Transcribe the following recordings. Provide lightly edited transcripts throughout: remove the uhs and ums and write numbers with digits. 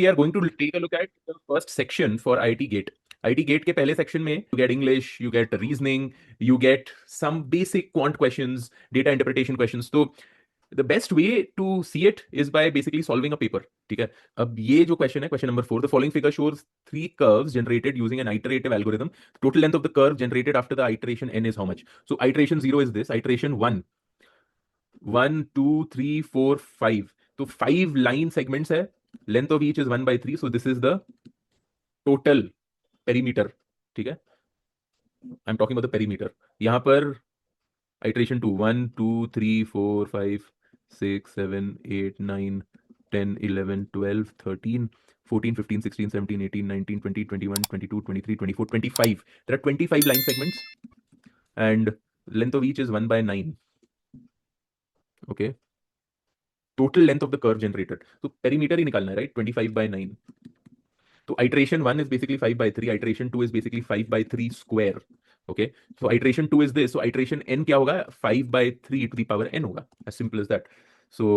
we are going to take a look at the first section for IIT GATE. IIT GATE के पहले section में you get English, you get reasoning, you get some basic quant questions, data interpretation questions. तो the best way to see it is by basically solving a paper. ठीक है. अब ये जो question है, question number 4, the following figure shows 3 curves generated using an iterative algorithm. Total length of the curve generated after the iteration n is how much? So iteration 0 is this, iteration 1, 1, 2, 3, 4, 5. तो 5 line segments है. Length of each is 1/3. So this is the total perimeter. ठीक है. I'm talking about the perimeter. यहाँ पर iteration 2, 1, 2, 3, 4, 5, 6, 7, 8, 9, 10, 11, 12, 13, 14, 15, 16, 17, 18, 19, 20, 21, 22, 23, 24, 25. There are 25 line segments and length of each is 1/9. Okay. Total length of the curve generated. So perimeter ही निकालना है, right? 25/9. So iteration 1 is basically 5/3. Iteration 2 is basically 5/3 square. Okay. So iteration 2 is this. So iteration n क्या होगा? 5/3 to the power n होगा. As simple as that. So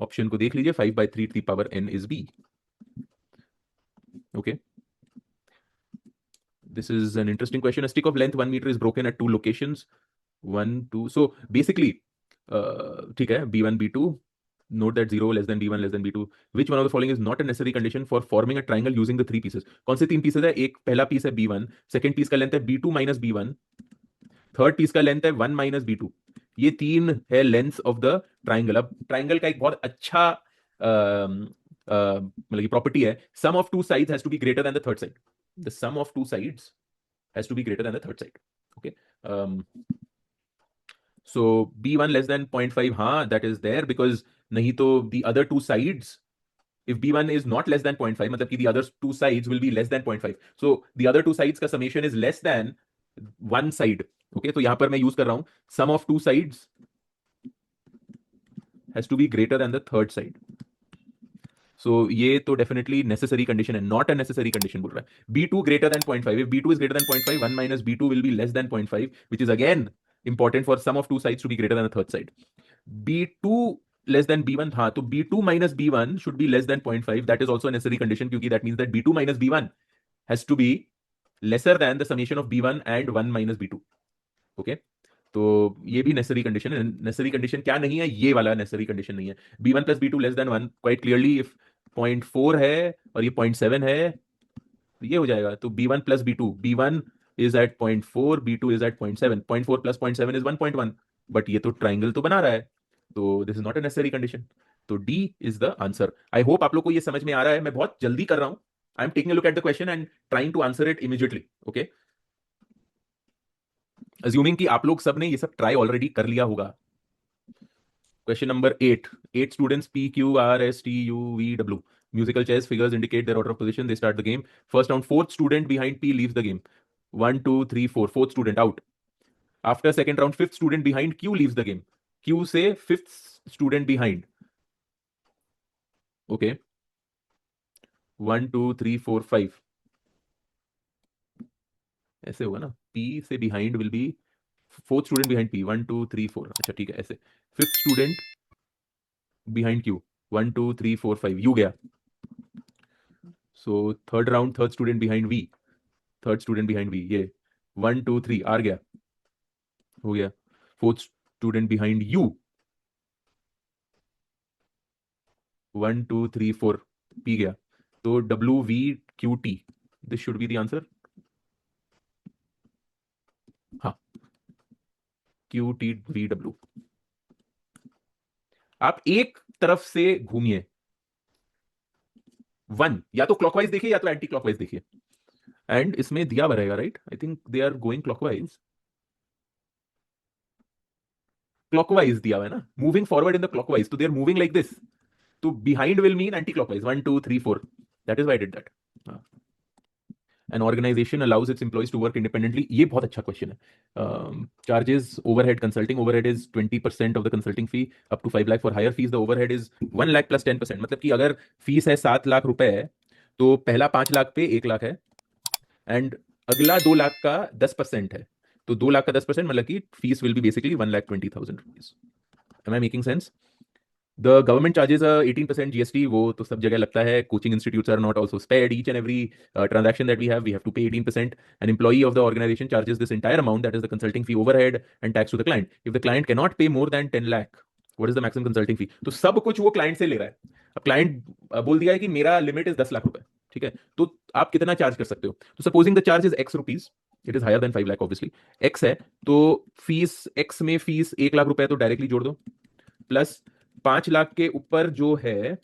option को देख लीजिए. 5/3 to the power n is B. Okay. This is an interesting question. A stick of length 1 meter is broken at 2 locations. 1, 2. So basically, ठीक है, B1, B2. Note that 0 less than B1 less than B2. Which one of the following is not a necessary condition for forming a triangle using the 3 pieces? कौन से 3 pieces है? एक पहला piece है B1, second piece का length है B2 minus B1, third piece का length है 1 minus B2. ये 3 है lengths of the triangle. अब triangle का एक बहुत अच्छा मतलब की property है, sum of 2 sides has to be greater than the third side. The sum of 2 sides has to be greater than the third side. Okay. So B1 less than 0.5, हाँ, that is there because नहीं तो the other 2 sides, if B1 is not less than 0.5, मतलब कि the other 2 sides will be less than 0.5. So the other 2 sides का summation is less than one side. Okay, तो यहाँ पर मैं use कर रहा हूँ sum of 2 sides has to be greater than the third side. So ये तो definitely necessary condition है, not a necessary condition बोल रहा है. B2 greater than 0.5. If B2 is greater than 0.5, 1 minus B2 will be less than 0.5, which is again important for sum of 2 sides to be greater than the third side. B2 less than B1, हाँ, तो B2 minus B1 should be less than 0.5. That is also a necessary condition क्योंकि that means that B2 minus B1 has to be lesser than the summation of B1 and 1 minus B2. Okay. तो ये भी necessary condition है. Necessary condition क्या नहीं है? ये वाला नेसेसरी कंडीशन नहीं है. B1 plus B2 less than 1. Quite clearly if 0.4 है और ये 0.7 है तो ये हो जाएगा. तो B1 plus B2, B1 is at 0.4, B2 is at 0.7. 0.4 plus 0.7 is 1.1. But ये तो ट्राइंगल तो बना रहा है, तो this is not a necessary condition. तो D is the answer. I hope आप लोग को ये समझ में आ रहा है. मैं बहुत जल्दी कर रहा हूं. I am taking a look at the question and trying to answer it immediately. Okay. Assuming कि आप लोग सब ने ये सब ट्राई ऑलरेडी कर लिया होगा. Question number 8. 8 students P, Q, R, S, T, U, V, W. Musical chairs figures indicate their order of position. They start the game. First round, fourth student behind P leaves the game. 1, 2, 3, 4. Fourth student out. After second round, fifth student behind Q leaves the game. Q से fifth student behind. Okay. 1, 2, 3, 4, 5. ऐसे होगा ना. P से behind will be fourth student behind P. 1, 2, 3, 4. अच्छा ठीक है ऐसे. Fifth student behind Q. 1, 2, 3, 4, 5. U गया. So third round, third student behind V. Third student behind V. ये 1, 2, 3. R गया. हो गया. Fourth student behind U. 1, 2, 3, 4. P गया. तो W, V, Q, T. This should be the answer. हाँ. Q, T, V, W. आप एक तरफ से घूमिए. 1 या तो क्लॉकवाइज देखिए या तो एंटी क्लॉकवाइज देखिए. एंड इसमें दिया हुआ रहेगा, right? I think they are going clockwise. Clockwise दिया हुआ है ना. Moving forward in the clockwise. तो they are moving like this. तो behind will mean anti clockwise. 1, 2, 3, 4. That is why I did that. An organization allows its employees to work independently. ये बहुत अच्छा question है. Charges overhead. Consulting overhead is 20% of the consulting fee up to 5 lakh. For higher fees the overhead is 1 lakh plus 10%. मतलब कि अगर fees है 7 लाख रुपए है तो पहला 5 लाख पे 1 लाख है एंड अगला 2 लाख का 10% है. तो 2 लाख का 10% मतलब कि fees will be basically 1,20,000 rupees. Am I making sense? The government charges a 18% GST. वो तो सब जगह लगता है. Coaching institutes are not also spared. Each and every transaction that we have to pay 18%. An employee of the organization charges this entire amount, that is the consulting fee, overhead and tax to the client. If the client cannot pay more than 10 lakh, what is the maximum consulting fee? तो सब कुछ वो client से ले रहा है. अब client बोल दिया है कि मेरा लिमिट इज 10 लाख रुपए. ठीक है, तो आप कितना चार्ज कर सकते हो? तो supposing the charge is X rupees, it is higher than 5 lakh obviously. X है तो फीस एक्स में फीस 1 लाख रुपए तो डायरेक्टली जोड़ दो, प्लस 5 लाख के ऊपर जो है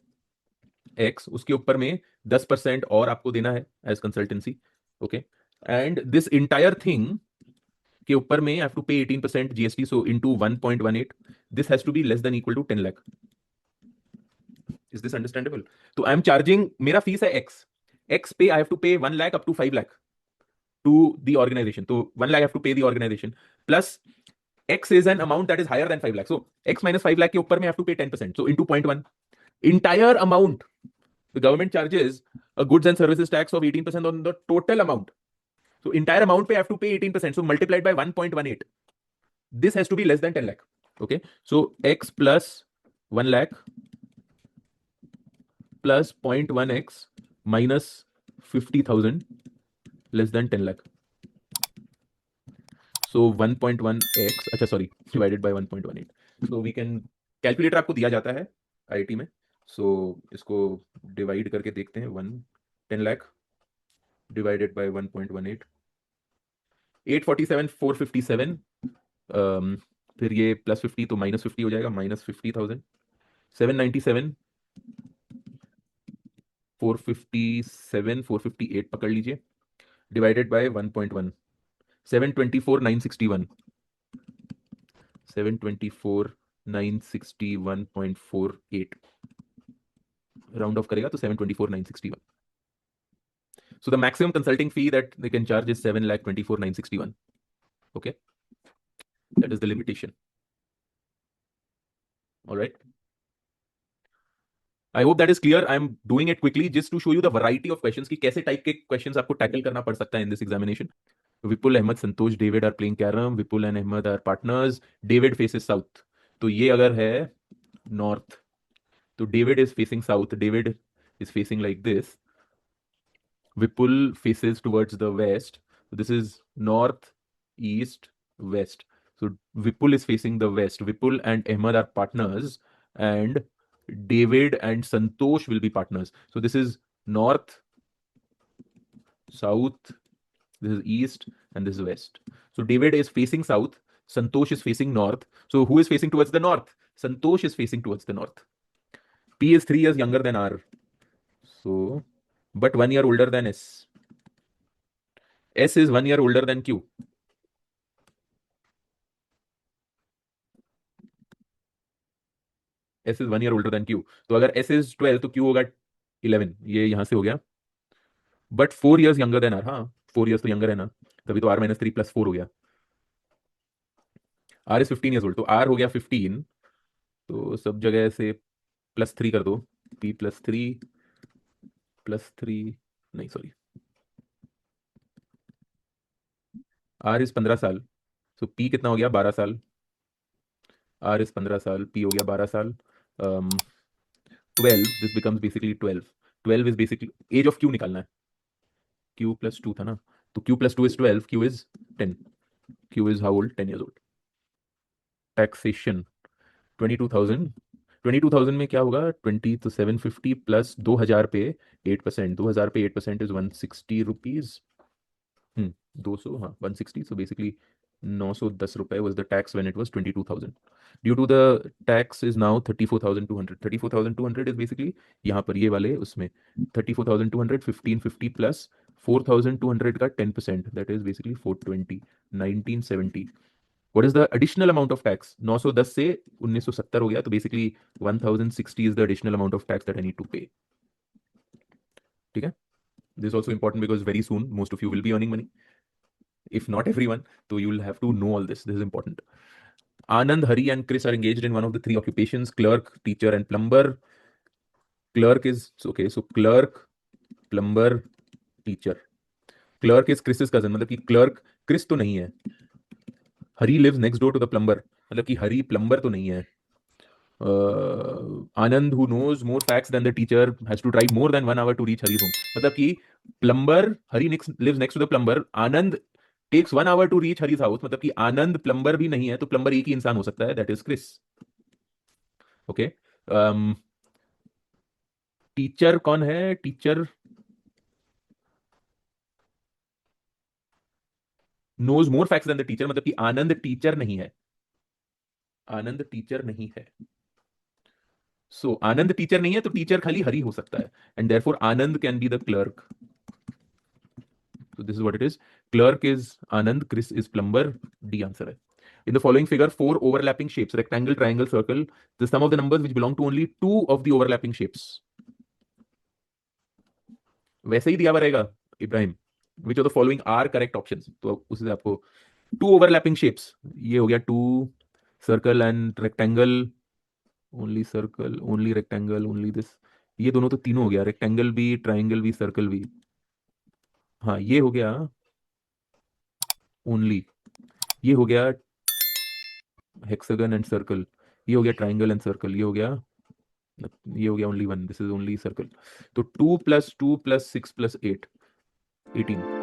एक्स, उसके ऊपर में 10% और आपको देना है as consultancy. Okay, and this entire thing के ऊपर में I have to pay 18% GST, so into 1.18, this has to be less than equal to 10 lakh. Is this understandable? तो आई एम चार्जिंग, मेरा फीस है एक्स, एक्स पे I have to pay 1 lakh up to 5 lakh to the organization. So 1 lakh I have to pay the organization. Plus X is an amount that is higher than 5 lakh. So X minus 5 lakh के ऊपर में I have to pay 10%. So into 0.1. Entire amount, the government charges a goods and services tax of 18% on the total amount. So entire amount पे I have to pay 18%. So multiplied by 1.18. This has to be less than 10 lakh. Okay. So X plus 1 lakh plus 0.1X minus 50,000 less than 10 lakh. So 1.1x, अच्छा sorry, divided by 1.18. So we can, calculator आपको दिया जाता है IIT में. So इसको divide करके देखते हैं. 10 लाख डिवाइडेड बाय 1.18, 847,457. फिर ये प्लस 50 तो माइनस 50 हो जाएगा, माइनस 50,000. 797, 457, 458 पकड़ लीजिए, डिवाइडेड बाय 1.1, 724,961, 724,961.48. राउंड ऑफ करेगा तो 724,961. So the maximum consulting fee that they can charge is 7,24,961. Okay, that is the limitation. All right, I hope that is clear. I am doing it quickly just to show you the variety of questions कि कैसे type के questions आपको tackle करना पड़ सकता है in this examination. Vipul, Ahmed, Santosh, David are playing carom. Vipul and Ahmed are partners. David faces south. तो ये अगर है north, तो David is facing south. David is facing like this. Vipul faces towards the west. So this is north, east, west. So Vipul is facing the west. Vipul and Ahmed are partners, and David and Santosh will be partners. So this is north, south, this is east, and this is west. So David is facing south, Santosh is facing north. So who is facing towards the north? Santosh is facing towards the north. P is 3 years younger than R. So, but 1 year older than S. S is 1 year older than Q. S is 1 year older than Q. तो अगर S is 12 तो Q होगा 11. ये यहां से हो गया. But 4 years younger than R. हाँ, 4 years तो younger है ना, तभी तो R minus 3 plus 4 हो गया. R is 15 years old, तो R हो गया 15. तो सब जगह से +3 कर दो. P +3 नहीं सॉरी, R is 15 साल, so P कितना हो गया? 12 साल. R is 15 साल, P हो गया 12 साल. 12, this becomes basically 12. 12 is basically age of Q निकालना है. Q plus 2 था ना, तो Q plus 2 is 12, Q is 10. Q is how old? 10 years old. Taxation 22,000. 22,000 में क्या होगा? 20 तो 750 प्लस 2,000 पे 8%. 2,000 पे 8% इज 160 रुपीज. 200, हाँ 160. सो बेसिकली 910 रुपए was the tax when it was 22,000. Due to the tax is now 34,200. 34,200 is basically यहाँ पर ये वाले उसमें 34,200, 1550 plus 4,200 का 10%, that is basically 420, 1970. What is the additional amount of tax? 910 से 1970 हो गया, तो basically 1,060 is the additional amount of tax that I need to pay. ठीक है? This is also important because very soon most of you will be earning money. If not everyone, so you will have to know all this. This is important. Anand, Hari, and Chris are engaged in one of the 3 occupations: clerk, teacher, and plumber. Clerk is okay. So clerk, plumber, teacher. Clerk is Chris's cousin. मतलब कि clerk Chris तो नहीं है. Hari lives next door to the plumber. मतलब कि Hari plumber तो नहीं है. आनंद who knows more facts than the teacher has to drive more than 1 hour to reach Hari's home. मतलब कि plumber Hari lives next to the plumber. Anand takes 1 hour to reach Hari's house. मतलब कि आनंद plumber भी नहीं है, तो plumber एक ही इंसान हो सकता है, that is Chris. Okay. Teacher कौन है? Teacher knows more facts than the teacher, मतलब कि आनंद टीचर नहीं है. आनंद टीचर नहीं है. सो आनंद टीचर नहीं है, तो टीचर खाली हरी हो सकता है, and therefore Anand can be the clerk. So this is what it is. Clerk is Anand, Chris is plumber. D answer है. In the following figure, 4 overlapping shapes, rectangle, triangle, circle, the sum of the numbers which belong to only 2 of the overlapping shapes. वैसे ही दिया हुआ रहेगा Ibrahim. Which of the following are correct options? तो उससे आपको 2 overlapping shapes, ये हो गया 2 circle and rectangle, only circle, only rectangle, only this. ये दोनों तो तीनों हो गया, rectangle भी, triangle भी, circle भी. हाँ, ये हो गया only. ये हो गया हेक्सागन एंड सर्कल. ये हो गया ट्राइंगल एंड सर्कल. ये हो गया only one. This is only circle. तो 2 + 2 + 6 + 8 18.